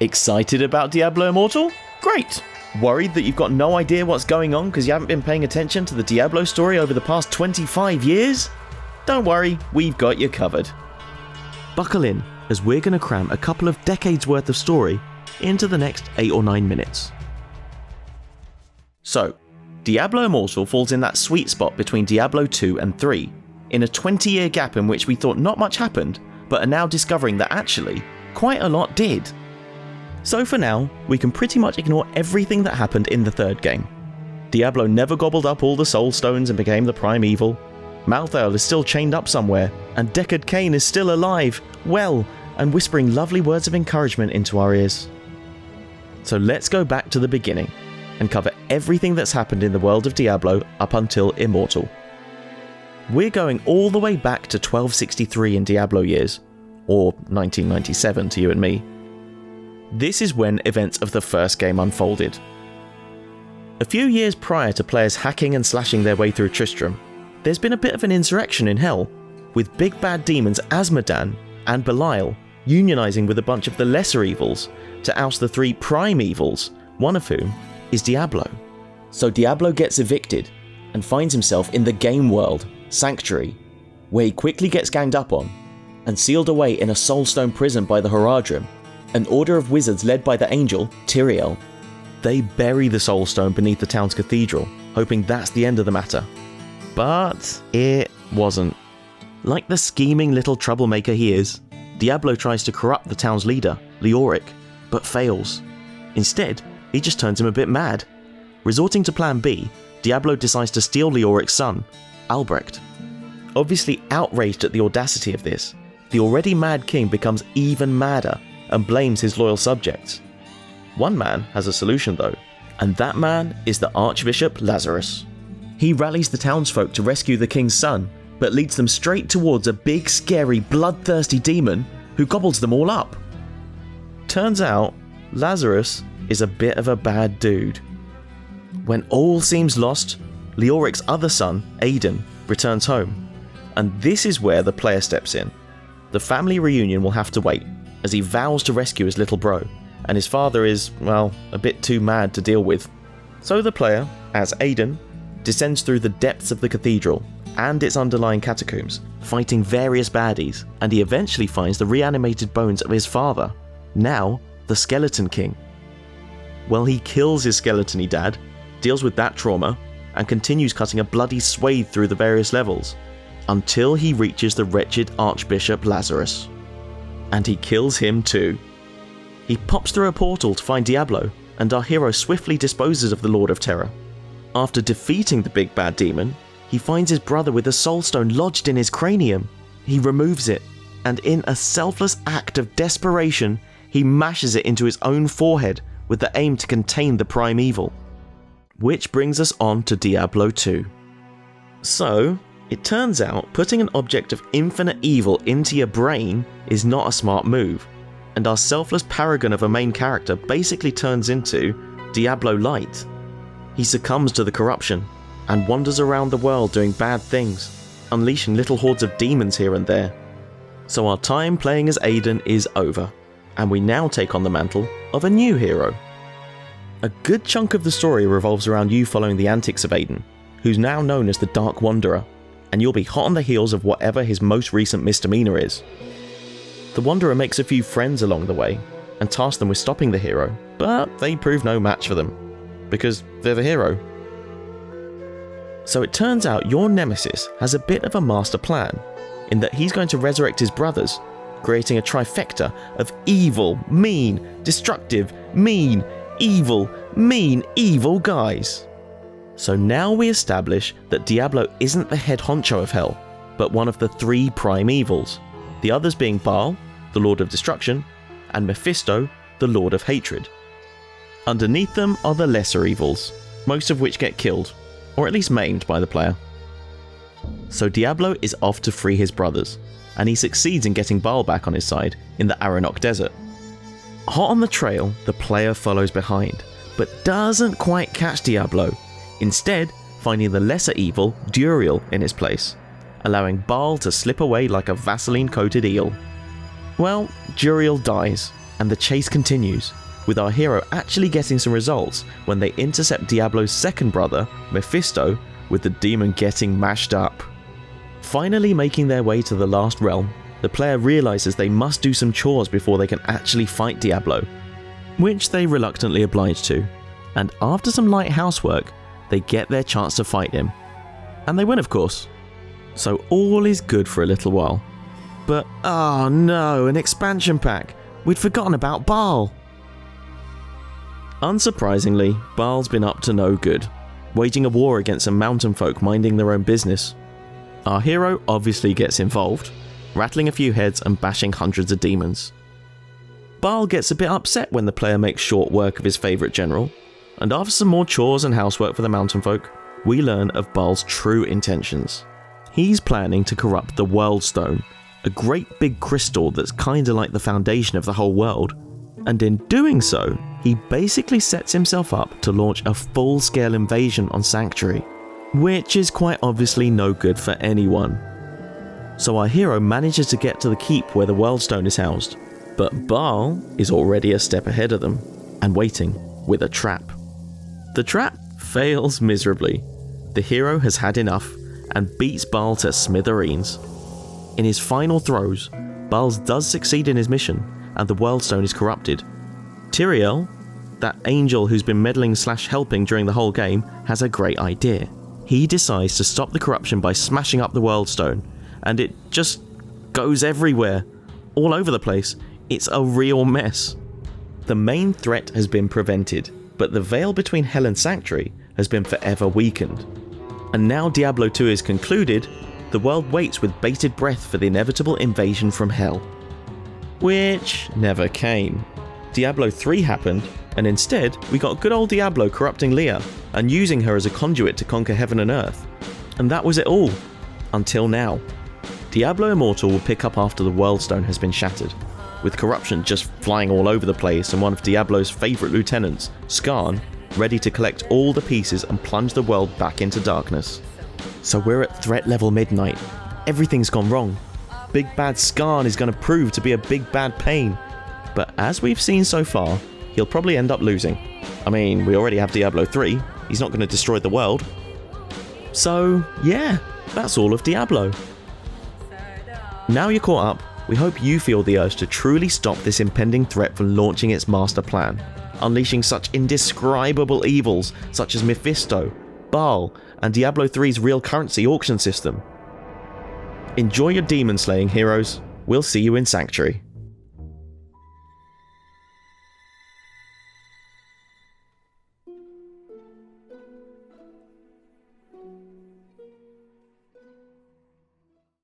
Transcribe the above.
Excited about Diablo Immortal? Great! Worried that you've got no idea what's going on because you haven't been paying attention to the Diablo story over the past 25 years? Don't worry, we've got you covered. Buckle in, as we're going to cram a couple of decades worth of story into the next 8 or 9 minutes. So, Diablo Immortal falls in that sweet spot between Diablo 2 and 3, in a 20-year gap in which we thought not much happened, but are now discovering that actually, quite a lot did. So for now, we can pretty much ignore everything that happened in the third game. Diablo never gobbled up all the soul stones and became the prime evil. Malthael is still chained up somewhere, and Deckard Cain is still alive, well, and whispering lovely words of encouragement into our ears. So let's go back to the beginning, and cover everything that's happened in the world of Diablo up until Immortal. We're going all the way back to 1263 in Diablo years, or 1997 to you and me. This is when events of the first game unfolded. A few years prior to players hacking and slashing their way through Tristram, there's been a bit of an insurrection in Hell, with big bad demons Azmodan and Belial unionizing with a bunch of the lesser evils to oust the 3 prime evils, one of whom is Diablo. So Diablo gets evicted and finds himself in the game world, Sanctuary, where he quickly gets ganged up on and sealed away in a soulstone prison by the Horadrim, an order of wizards led by the angel, Tyrael. They bury the soulstone beneath the town's cathedral, hoping that's the end of the matter. But it wasn't. Like the scheming little troublemaker he is, Diablo tries to corrupt the town's leader, Leoric, but fails. Instead, he just turns him a bit mad. Resorting to plan B, Diablo decides to steal Leoric's son, Albrecht. Obviously outraged at the audacity of this, the already mad king becomes even madder and blames his loyal subjects. One man has a solution though, and that man is the Archbishop Lazarus. He rallies the townsfolk to rescue the king's son, but leads them straight towards a big, scary, bloodthirsty demon who gobbles them all up. Turns out, Lazarus is a bit of a bad dude. When all seems lost, Leoric's other son, Aidan, returns home, and this is where the player steps in. The family reunion will have to wait, as he vows to rescue his little bro, and his father is, well, a bit too mad to deal with. So the player, as Aidan, descends through the depths of the cathedral and its underlying catacombs, fighting various baddies, and he eventually finds the reanimated bones of his father, now the Skeleton King. Well, he kills his skeleton-y dad, deals with that trauma, and continues cutting a bloody swathe through the various levels, until he reaches the wretched Archbishop Lazarus. And he kills him too. He pops through a portal to find Diablo, and our hero swiftly disposes of the Lord of Terror. After defeating the big bad demon, he finds his brother with a soulstone lodged in his cranium. He removes it, and in a selfless act of desperation, he mashes it into his own forehead with the aim to contain the prime evil. Which brings us on to Diablo 2. So, it turns out putting an object of infinite evil into your brain is not a smart move, and our selfless paragon of a main character basically turns into Diablo Light. He succumbs to the corruption, and wanders around the world doing bad things, unleashing little hordes of demons here and there. So our time playing as Aidan is over, and we now take on the mantle of a new hero. A good chunk of the story revolves around you following the antics of Aidan, who's now known as the Dark Wanderer, and you'll be hot on the heels of whatever his most recent misdemeanor is. The Wanderer makes a few friends along the way, and tasks them with stopping the hero, but they prove no match for them, because they're the hero. So it turns out your nemesis has a bit of a master plan, in that he's going to resurrect his brothers, creating a trifecta of evil, mean, destructive, mean, evil guys. So now we establish that Diablo isn't the head honcho of Hell, but one of the 3 prime evils, the others being Baal, the Lord of Destruction, and Mephisto, the Lord of Hatred. Underneath them are the lesser evils, most of which get killed, or at least maimed by the player. So Diablo is off to free his brothers, and he succeeds in getting Baal back on his side in the Aranok Desert. Hot on the trail, the player follows behind, but doesn't quite catch Diablo, instead finding the lesser evil, Duriel, in his place, allowing Baal to slip away like a Vaseline-coated eel. Well, Duriel dies, And the chase continues, with our hero actually getting some results when they intercept Diablo's second brother, Mephisto, with the demon getting mashed up. Finally making their way to the last realm, the player realizes they must do some chores before they can actually fight Diablo, which they reluctantly oblige to, and after some light housework, they get their chance to fight him. And they win, of course. So all is good for a little while. But oh no, an expansion pack! We'd forgotten about Baal! Unsurprisingly, Baal's been up to no good, waging a war against some mountain folk minding their own business. Our hero obviously gets involved, rattling a few heads and bashing hundreds of demons. Baal gets a bit upset when the player makes short work of his favourite general, and after some more chores and housework for the mountain folk, we learn of Baal's true intentions. He's planning to corrupt the World Stone, a great big crystal that's kinda like the foundation of the whole world, and in doing so, he basically sets himself up to launch a full-scale invasion on Sanctuary, which is quite obviously no good for anyone. So our hero manages to get to the keep where the World Stone is housed, but Baal is already a step ahead of them, and waiting with a trap. The trap fails miserably. The hero has had enough, and beats Baal to smithereens. In his final throes, Baal does succeed in his mission, and the World Stone is corrupted. Tyrael, that angel who's been meddling/helping during the whole game, has a great idea. He decides to stop the corruption by smashing up the World Stone, and it just goes everywhere, all over the place. It's a real mess. The main threat has been prevented, but the veil between Hell and Sanctuary has been forever weakened. And now Diablo 2 is concluded, the world waits with bated breath for the inevitable invasion from Hell. Which never came. Diablo 3 happened, and instead we got good old Diablo corrupting Leah and using her as a conduit to conquer heaven and earth. And that was it all. Until now. Diablo Immortal will pick up after the World Stone has been shattered, with corruption just flying all over the place and one of Diablo's favourite lieutenants, Skarn, ready to collect all the pieces and plunge the world back into darkness. So we're at threat level midnight. Everything's gone wrong. Big bad Skarn is going to prove to be a big bad pain. But as we've seen so far, he'll probably end up losing. I mean, we already have Diablo 3. He's not going to destroy the world. So yeah, that's all of Diablo. Now you're caught up, we hope you feel the urge to truly stop this impending threat from launching its master plan, unleashing such indescribable evils such as Mephisto, Baal, and Diablo 3's real currency auction system. Enjoy your demon slaying, heroes. We'll see you in Sanctuary.